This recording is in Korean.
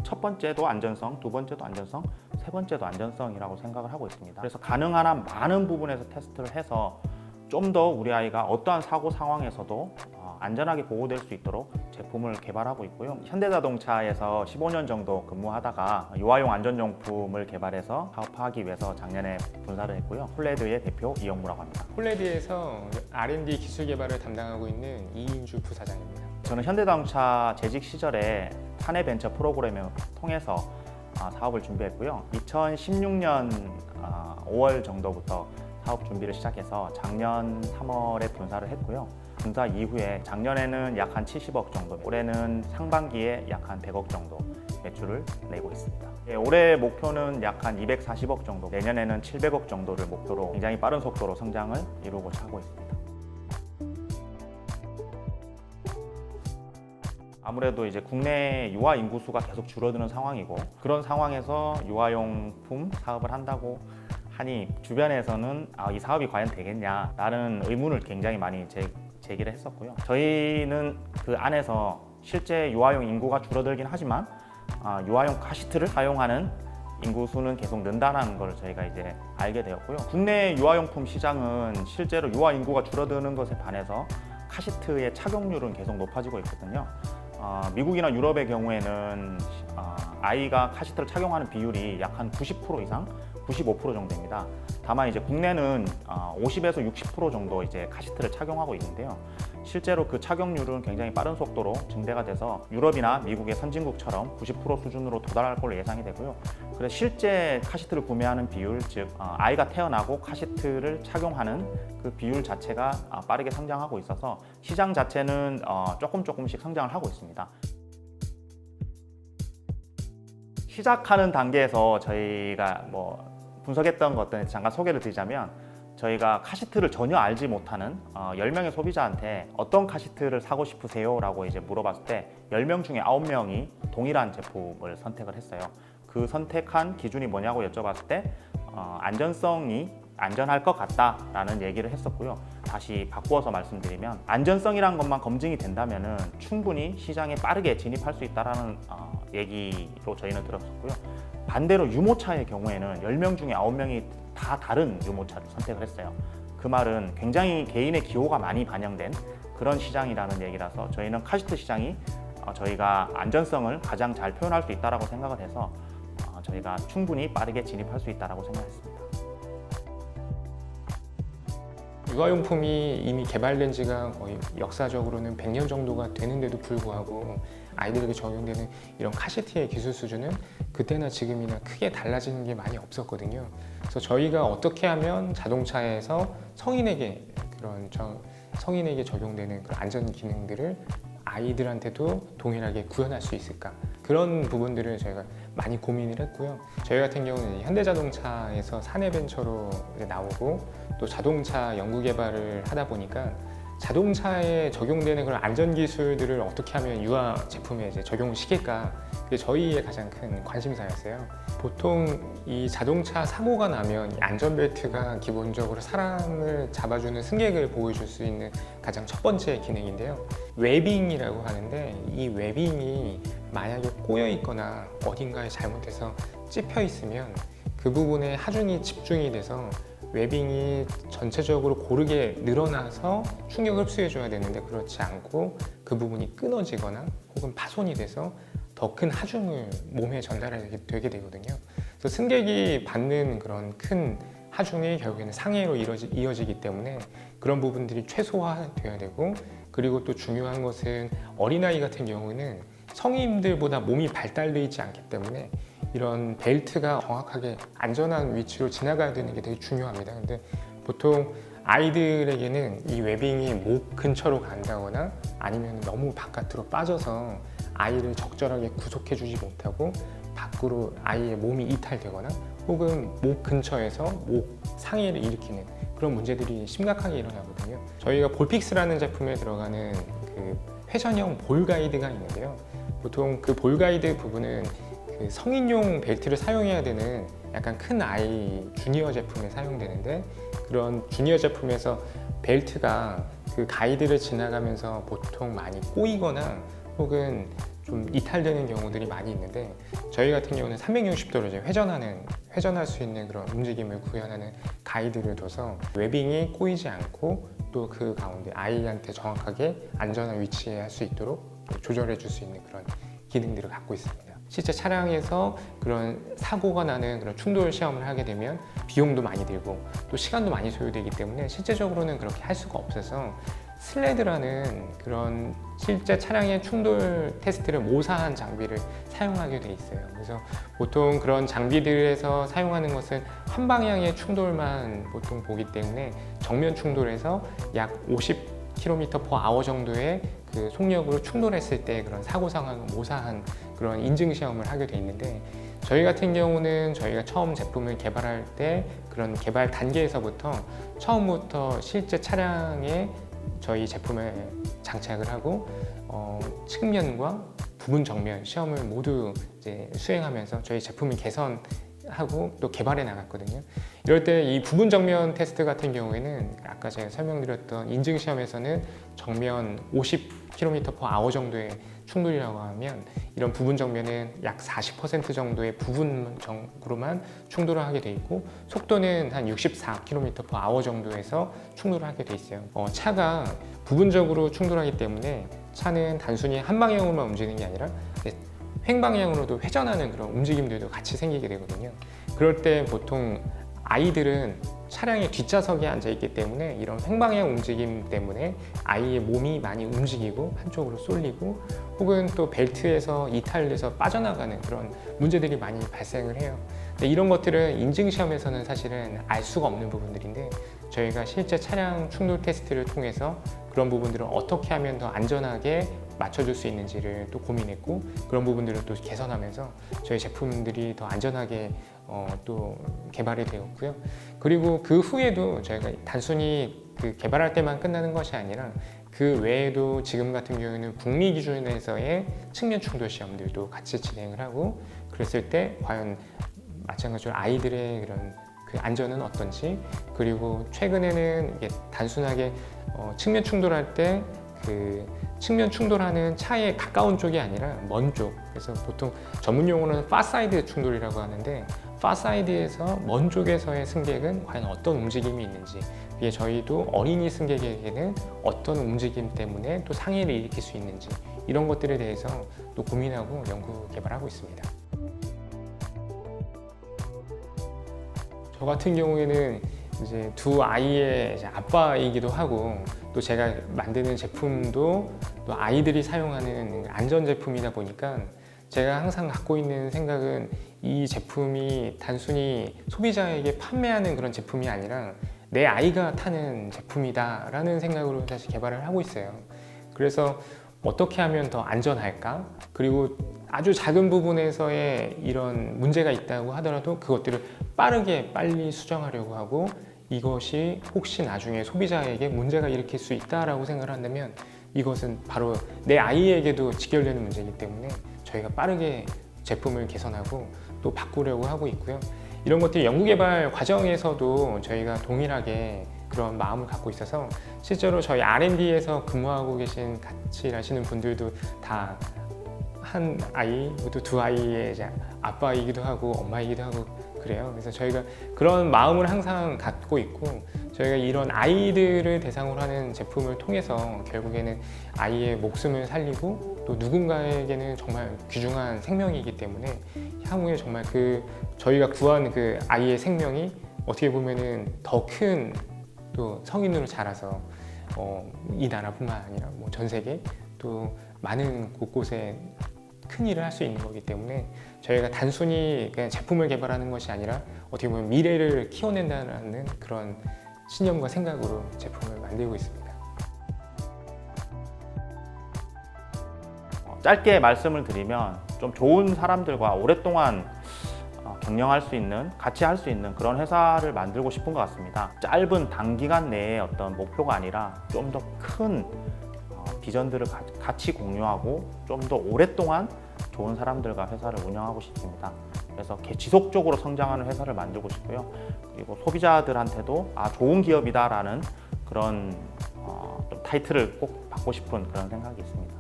첫 번째도 안전성, 두 번째도 안전성, 세 번째도 안전성이라고 생각을 하고 있습니다. 그래서 가능한 한 많은 부분에서 테스트를 해서 좀 더 우리 아이가 어떠한 사고 상황에서도 안전하게 보호될 수 있도록 제품을 개발하고 있고요. 현대자동차에서 15년 정도 근무하다가 유아용 안전용품을 개발해서 사업화하기 위해서 작년에 분사를 했고요. 폴레드의 대표 이영무라고 합니다. 폴레드에서 R&D 기술 개발을 담당하고 있는 이인주 부사장입니다. 저는 현대자동차 재직 시절에 사내 벤처 프로그램을 통해서 사업을 준비했고요. 2016년 5월 정도부터 사업 준비를 시작해서 작년 3월에 분사를 했고요. 분사 이후에 작년에는 약 한 70억 정도, 올해는 상반기에 약 한 100억 정도 매출을 내고 있습니다. 올해 목표는 약 한 240억 정도, 내년에는 700억 정도를 목표로 굉장히 빠른 속도로 성장을 이루고자 하고 있습니다. 아무래도 이제 국내 유아 인구수가 계속 줄어드는 상황이고, 그런 상황에서 유아용품 사업을 한다고 하니 주변에서는 이 사업이 과연 되겠냐라는 의문을 굉장히 많이 제기를 했었고요. 저희는 그 안에서 실제 유아용 인구가 줄어들긴 하지만 유아용 카시트를 사용하는 인구수는 계속 는다는 걸 저희가 이제 알게 되었고요. 국내 유아용품 시장은 실제로 유아 인구가 줄어드는 것에 반해서 카시트의 착용률은 계속 높아지고 있거든요. 미국이나 유럽의 경우에는 아이가 카시트를 착용하는 비율이 약 한 90% 이상, 95% 정도입니다. 다만 이제 국내는 50에서 60% 정도 이제 카시트를 착용하고 있는데요. 실제로 그 착용률은 굉장히 빠른 속도로 증대가 돼서 유럽이나 미국의 선진국처럼 90% 수준으로 도달할 걸로 예상이 되고요. 그래서 실제 카시트를 구매하는 비율, 즉 아이가 태어나고 카시트를 착용하는 그 비율 자체가 빠르게 성장하고 있어서 시장 자체는 조금씩 성장을 하고 있습니다. 시작하는 단계에서 저희가 분석했던 것들 잠깐 소개를 드리자면, 저희가 카시트를 전혀 알지 못하는 10명의 소비자한테 어떤 카시트를 사고 싶으세요? 라고 이제 물어봤을 때 10명 중에 9명이 동일한 제품을 선택을 했어요. 그 선택한 기준이 뭐냐고 여쭤봤을 때 안전성이 안전할 것 같다라는 얘기를 했었고요. 다시 바꾸어서 말씀드리면 안전성이란 것만 검증이 된다면 충분히 시장에 빠르게 진입할 수 있다는 얘기로 저희는 들었었고요. 반대로 유모차의 경우에는 10명 중에 9명이 다 다른 유모차를 선택을 했어요. 그 말은 굉장히 개인의 기호가 많이 반영된 그런 시장이라는 얘기라서 저희는 카시트 시장이 저희가 안전성을 가장 잘 표현할 수 있다고 생각을 해서 저희가 충분히 빠르게 진입할 수 있다고 생각했습니다. 유아용품이 이미 개발된 지가 거의 역사적으로는 100년 정도가 되는데도 불구하고 아이들에게 적용되는 이런 카시트의 기술 수준은 그때나 지금이나 크게 달라지는 게 많이 없었거든요. 그래서 저희가 어떻게 하면 자동차에서 성인에게 적용되는 그런 안전 기능들을 아이들한테도 동일하게 구현할 수 있을까, 그런 부분들을 저희가 많이 고민을 했고요. 저희 같은 경우는 현대자동차에서 사내벤처로 나오고 또 자동차 연구개발을 하다 보니까 자동차에 적용되는 그런 안전기술들을 어떻게 하면 유아 제품에 이제 적용을 시킬까, 그게 저희의 가장 큰 관심사였어요. 보통 이 자동차 사고가 나면 이 안전벨트가 기본적으로 사람을 잡아주는 승객을 보호해줄 수 있는 가장 첫 번째 기능인데요. 웨빙이라고 하는데, 이 웨빙이 만약에 꼬여 있거나 어딘가에 잘못해서 찝혀 있으면 그 부분에 하중이 집중이 돼서 웨빙이 전체적으로 고르게 늘어나서 충격을 흡수해줘야 되는데 그렇지 않고 그 부분이 끊어지거나 혹은 파손이 돼서 더 큰 하중을 몸에 전달하게 되게 되거든요. 그래서 승객이 받는 그런 큰 하중이 결국에는 상해로 이어지기 때문에 그런 부분들이 최소화되어야 되고, 그리고 또 중요한 것은 어린아이 같은 경우는 성인들보다 몸이 발달되어 있지 않기 때문에 이런 벨트가 정확하게 안전한 위치로 지나가야 되는 게 되게 중요합니다. 근데 보통 아이들에게는 이 웨빙이 목 근처로 간다거나 아니면 너무 바깥으로 빠져서 아이를 적절하게 구속해 주지 못하고 밖으로 아이의 몸이 이탈되거나 혹은 목 근처에서 목 상해를 일으키는 그런 문제들이 심각하게 일어나거든요. 저희가 볼픽스라는 제품에 들어가는 그 회전형 볼 가이드가 있는데요. 보통 그 볼 가이드 부분은 그 성인용 벨트를 사용해야 되는 약간 큰 아이 주니어 제품에 사용되는데, 그런 주니어 제품에서 벨트가 그 가이드를 지나가면서 보통 많이 꼬이거나 혹은 좀 이탈되는 경우들이 많이 있는데 저희 같은 경우는 360도로 이제 회전할 수 있는 그런 움직임을 구현하는 가이드를 둬서 웨빙이 꼬이지 않고 또 그 가운데 아이한테 정확하게 안전한 위치에 할 수 있도록 조절해 줄 수 있는 그런 기능들을 갖고 있습니다. 실제 차량에서 그런 사고가 나는 그런 충돌 시험을 하게 되면 비용도 많이 들고 또 시간도 많이 소요되기 때문에 실제적으로는 그렇게 할 수가 없어서 슬레드라는 그런 실제 차량의 충돌 테스트를 모사한 장비를 사용하게 돼 있어요. 그래서 보통 그런 장비들에서 사용하는 것은 한 방향의 충돌만 보통 보기 때문에 정면 충돌에서 약 50km/h 정도의 그 속력으로 충돌했을 때 그런 사고 상황을 모사한 그런 인증 시험을 하게 돼 있는데 저희 같은 경우는 저희가 처음 제품을 개발할 때 그런 개발 단계에서부터 처음부터 실제 차량에 저희 제품을 장착을 하고 측면과 부분 정면 시험을 모두 이제 수행하면서 저희 제품을 개선하고 또 개발해 나갔거든요. 이럴 때 이 부분 정면 테스트 같은 경우에는 아까 제가 설명드렸던 인증 시험에서는 정면 50km/h 정도의 충돌이라고 하면 이런 부분 정면은 약 40% 정도의 부분적으로만 충돌을 하게 돼 있고 속도는 한 64km/h 정도에서 충돌을 하게 돼 있어요. 차가 부분적으로 충돌하기 때문에 차는 단순히 한 방향으로만 움직이는 게 아니라 횡방향으로도 회전하는 그런 움직임들도 같이 생기게 되거든요. 그럴 때 보통 아이들은 차량의 뒷좌석에 앉아 있기 때문에 이런 횡방향 움직임 때문에 아이의 몸이 많이 움직이고 한쪽으로 쏠리고 혹은 또 벨트에서 이탈돼서 빠져나가는 그런 문제들이 많이 발생을 해요. 근데 이런 것들은 인증 시험에서는 사실은 알 수가 없는 부분들인데 저희가 실제 차량 충돌 테스트를 통해서 그런 부분들을 어떻게 하면 더 안전하게 맞춰줄 수 있는지를 또 고민했고 그런 부분들을 또 개선하면서 저희 제품들이 더 안전하게 또 개발이 되었고요. 그리고 그 후에도 저희가 단순히 그 개발할 때만 끝나는 것이 아니라 그 외에도 지금 같은 경우에는 북미 기준에서의 측면 충돌 시험들도 같이 진행을 하고 그랬을 때 과연 마찬가지로 아이들의 그런 그 안전은 어떤지 그리고 최근에는 이게 단순하게 측면 충돌할 때 그 측면 충돌하는 차에 가까운 쪽이 아니라 먼 쪽 그래서 보통 전문 용어로는 파사이드 충돌이라고 하는데 파사이드에서 먼 쪽에서의 승객은 과연 어떤 움직임이 있는지 이게 저희도 어린이 승객에게는 어떤 움직임 때문에 또 상해를 일으킬 수 있는지 이런 것들에 대해서 또 고민하고 연구 개발하고 있습니다. 저 같은 경우에는 이제 두 아이의 이제 아빠이기도 하고 또 제가 만드는 제품도 또 아이들이 사용하는 안전 제품이다 보니까 제가 항상 갖고 있는 생각은 이 제품이 단순히 소비자에게 판매하는 그런 제품이 아니라 내 아이가 타는 제품이다 라는 생각으로 사실 개발을 하고 있어요. 그래서 어떻게 하면 더 안전할까? 그리고 아주 작은 부분에서의 이런 문제가 있다고 하더라도 그것들을 빨리 수정하려고 하고 이것이 혹시 나중에 소비자에게 문제가 일으킬 수 있다라고 생각을 한다면 이것은 바로 내 아이에게도 직결되는 문제이기 때문에 저희가 빠르게 제품을 개선하고 또 바꾸려고 하고 있고요. 이런 것들이 연구개발 과정에서도 저희가 동일하게 그런 마음을 갖고 있어서 실제로 저희 R&D에서 근무하고 계신 같이 일하시는 분들도 다 한 아이, 모두 두 아이의 이제 아빠이기도 하고 엄마이기도 하고 그래요. 그래서 저희가 그런 마음을 항상 갖고 있고 저희가 이런 아이들을 대상으로 하는 제품을 통해서 결국에는 아이의 목숨을 살리고 또 누군가에게는 정말 귀중한 생명이기 때문에 향후에 정말 그 저희가 구한 그 아이의 생명이 어떻게 보면은 더 큰 또 성인으로 자라서 이 나라뿐만 아니라 뭐 전 세계 또 많은 곳곳에 큰 일을 할 수 있는 거기 때문에 저희가 단순히 그냥 제품을 개발하는 것이 아니라 어떻게 보면 미래를 키워낸다는 그런 신념과 생각으로 제품을 만들고 있습니다. 짧게 말씀을 드리면 좀 좋은 사람들과 오랫동안 경영할 수 있는, 같이 할 수 있는 그런 회사를 만들고 싶은 것 같습니다. 짧은 단기간 내에 어떤 목표가 아니라 좀 더 큰 비전들을 같이 공유하고 좀 더 오랫동안 좋은 사람들과 회사를 운영하고 싶습니다. 그래서 지속적으로 성장하는 회사를 만들고 싶고요. 그리고 소비자들한테도 좋은 기업이다라는 그런 좀 타이틀을 꼭 받고 싶은 그런 생각이 있습니다.